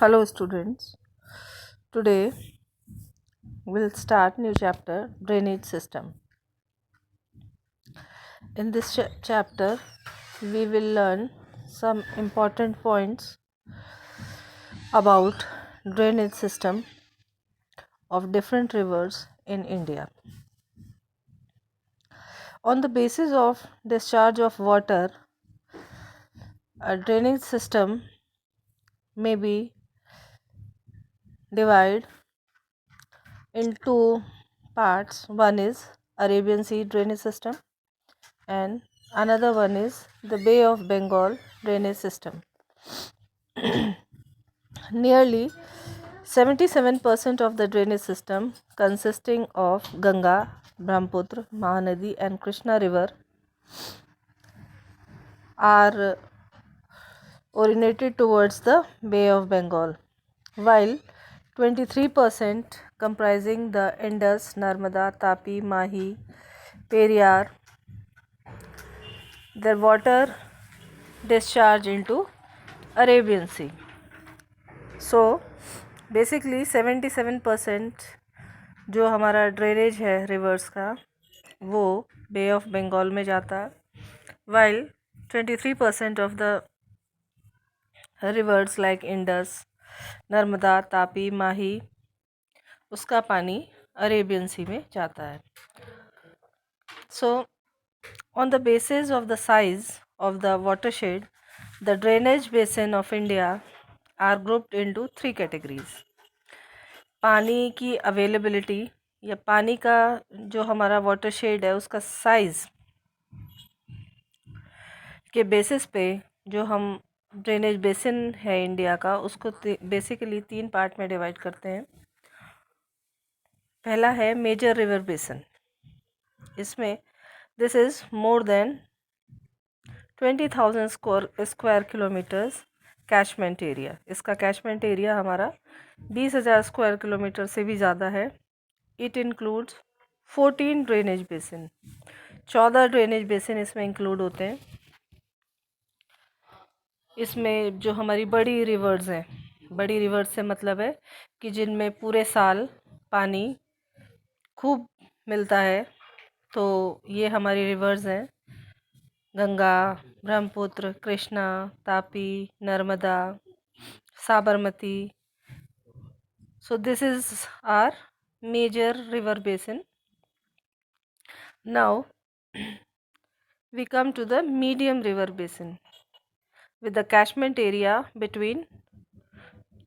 Hello students. Today we'll start new chapter drainage system. In this chapter we will learn some important points about drainage system of different rivers in India. On the basis of discharge of water, a drainage system may be divided into parts. One is Arabian Sea drainage system and another one is the Bay of Bengal drainage system. Nearly 77% of the drainage system, consisting of Ganga, Brahmaputra, Mahanadi and Krishna river, are originated towards the Bay of Bengal, while 23% comprising the Indus, Narmada, Tapi, Mahi, Periyar, their water discharge into Arabian Sea. So basically 77% जो हमारा drainage है reverse का वो बे of Bengal में जाता है, while 23% of the rivers like Indus, Narmada, Tapi, Mahi, उसका पानी अरेबियन सी में जाता है. So on the basis of the size of the watershed, the drainage basin of India are grouped into 3 categories. पानी की अवेलेबिलिटी या पानी का जो हमारा वाटरशेड है उसका साइज़ के बेसिस पे जो हम ड्रेनेज बेसिन है इंडिया का उसको बेसिकली 3 पार्ट में डिवाइड करते हैं. पहला है मेजर रिवर बेसिन. इसमें this is more than 20,000 square kilometres catchment area. इसका कैचमेंट एरिया हमारा 20,000 स्क्वायर किलोमीटर से भी ज़्यादा है. It includes 14 drainage basin. 14 drainage basin इसमें इंक्लूड होते हैं. इसमें जो हमारी बड़ी रिवर्स हैं, बड़ी रिवर्स से मतलब है कि जिनमें पूरे साल पानी खूब मिलता है, तो ये हमारी रिवर्स हैं Ganga, Brahmaputra, Krishna, Tapi, Narmada, Sabarmati. So this is our major river basin. Now we come to the medium river basin with the catchment area between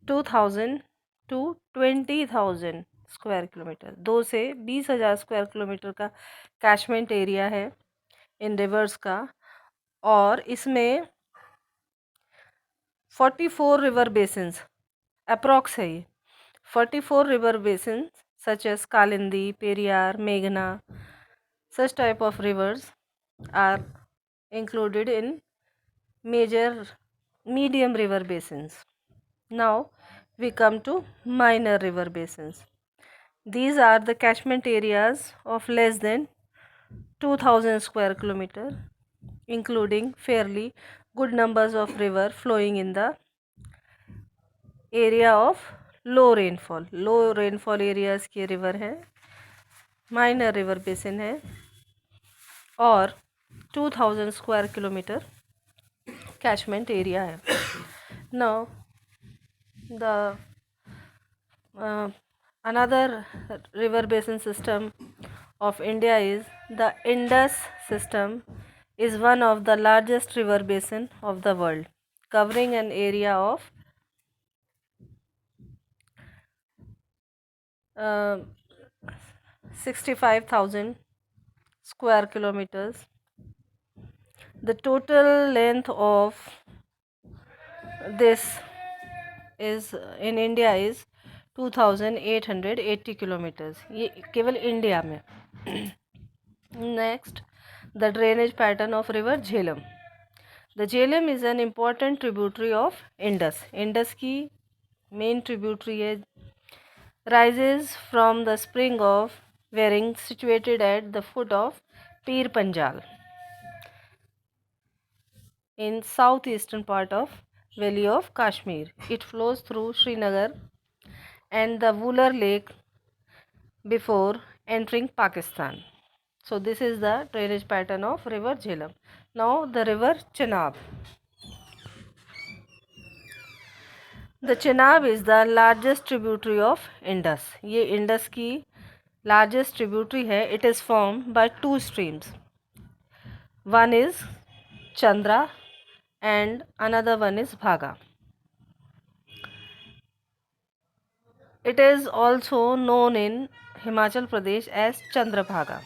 2,000 to 20,000 square kilometre. 2 से 20,000 स्क्वायर किलोमीटर का कैचमेंट एरिया है इन रिवर्स का, और इसमें 44 रिवर बेसिन्स अप्रॉक्स है. ये 44 river basins such as Kalindi, Periyar, Meghna, such type of rivers are included in major medium river basins. Now we come to minor river basins. These are the catchment areas of less than 2,000 square kilometer, including fairly good numbers of river flowing in the area of low rainfall areas के river है, minor river basin है, और 2,000 square kilometre catchment area है. Now the another river basin system of India is the Indus system. Is one of the largest river basin of the world, covering an area of 65,000 square kilometers. The total length of this is in India is 2,880 kilometers. ये केवल India में. Next, the drainage pattern of river Jhelum. The Jhelum is an important tributary of Indus. Indus की main tributary है. Rises from the spring of Waring, situated at the foot of Pir Panjal in southeastern part of Valley of Kashmir. It flows through Srinagar and the Wular Lake before entering Pakistan. So this is the drainage pattern of river Jhelum. Now the river Chenab. The Chenab is the largest tributary of Indus. ये Indus की largest tributary है. It is formed by two streams. One is Chandra and another one is Bhaga. It is also known in Himachal Pradesh as Chandrabhaga.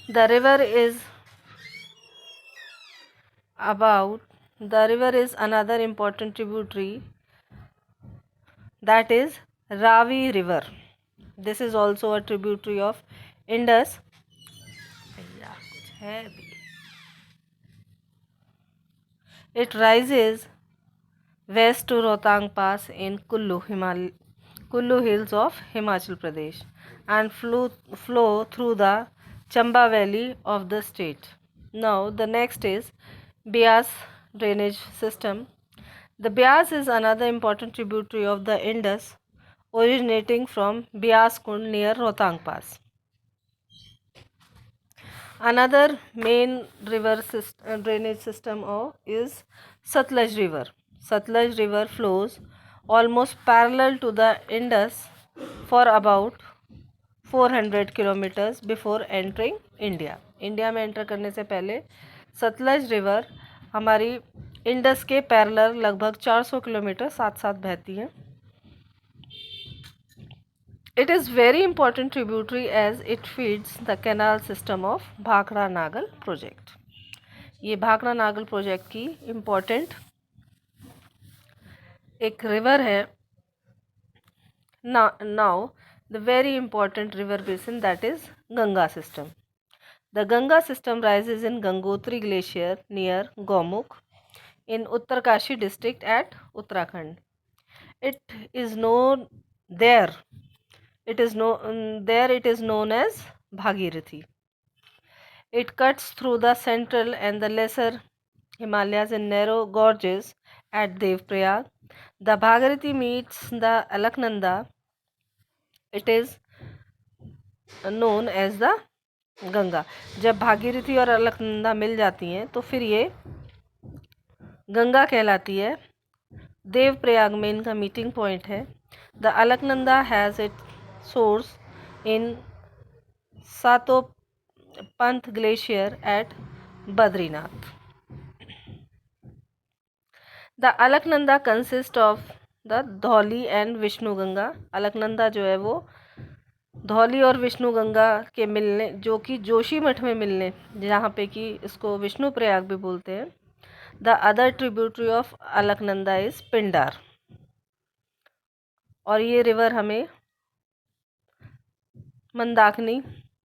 The river is another important tributary, that is Ravi River. This is also a tributary of Indus. It rises west to Rohtang Pass in Kullu Hills of Himachal Pradesh and flow through the Chamba Valley of the state. Now the next is Beas drainage system. The Beas is another important tributary of the Indus, originating from Beas Kund near Rohtang Pass. Another main drainage system is Satluj River. Satluj River flows almost parallel to the Indus for about 400 kilometers before entering India. India में enter करने से पहले Sutlej river हमारी Indus के parallel लगभग 400 kilometre साथ साथ बहती है. It is very important tributary as it feeds the canal system of Bhakra Nagal project. ये भाखड़ा नागल प्रोजेक्ट की इम्पोर्टेंट एक रिवर है. Now the very important river basin, that is Ganga system. The Ganga system rises in Gangotri glacier near Gomukh in Uttarkashi district at Uttarakhand. It is known there. It is known as Bhagirathi. It cuts through the central and the lesser Himalayas in narrow gorges at Devprayag. The Bhagirathi meets the Alaknanda. It is known as the Ganga. जब भागीरथी और अलकनंदा मिल जाती हैं तो फिर ये गंगा कहलाती है. देवप्रयाग में इनका मीटिंग पॉइंट है. The Alaknanda has its source in Satopanth glacier at Badrinath. The Alaknanda consist of the Dhauli and Vishnu Ganga. Alaknanda जो है वो धौली और विष्णु गंगा के मिलने, जो कि जोशी मठ में मिलने, जहाँ पे कि इसको विष्णु प्रयाग भी बोलते हैं. The other tributary of Alaknanda is Pindar. और ये रिवर हमें मंदाकिनी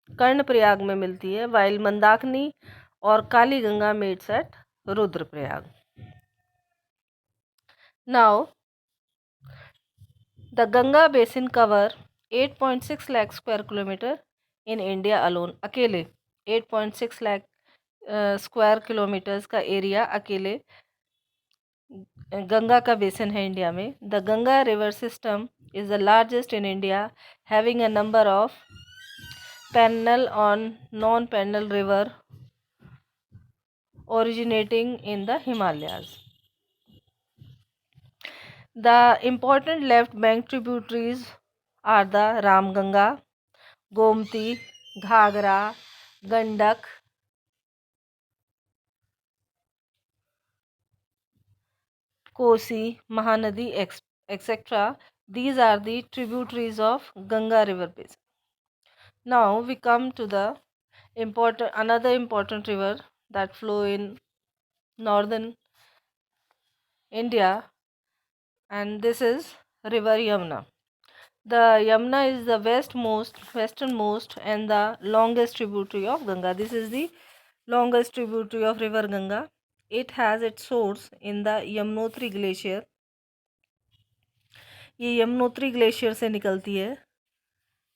कर्णप्रयाग में मिलती है, वाइल मंदाकिनी और Kali Ganga meets at Rudraprayag. Now the Ganga basin cover 8.6 lakh square kilometre in India alone. अकेले 8.6 लाख स्क्वायर किलोमीटर्स का एरिया अकेले गंगा का बेसिन है इंडिया में. The Ganga river system is the largest in India, having a number of perennial on non perennial river originating in the Himalayas. The important left bank tributaries are the Ramganga, Gomti, Ghagra, Gandak, Kosi, Mahanadi, etc. These are the tributaries of Ganga river basin. Now we come to the another important river that flow in northern India, and this is river Yamuna. The Yamuna is the westernmost and the longest tributary of Ganga. This is the longest tributary of river Ganga. It has its source in the Yamunotri glacier. ये Yamunotri glacier से निकलती है.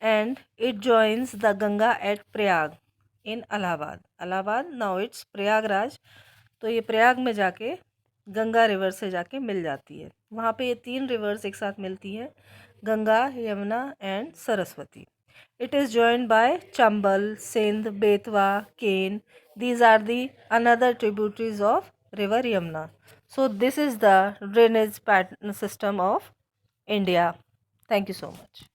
And it joins the Ganga at Prayag in Allahabad. Now it's Prayagraj. तो ये प्रयाग में जाके Ganga river से जाके मिल जाती है। वहाँ पे ये 3 रिवर्स एक साथ मिलती है, Ganga, Yamuna and Saraswati. It is joined by Chambal, Sindh, Betwa, Ken. These are the another tributaries of river Yamuna. So this is the drainage pattern system of India. Thank you so much.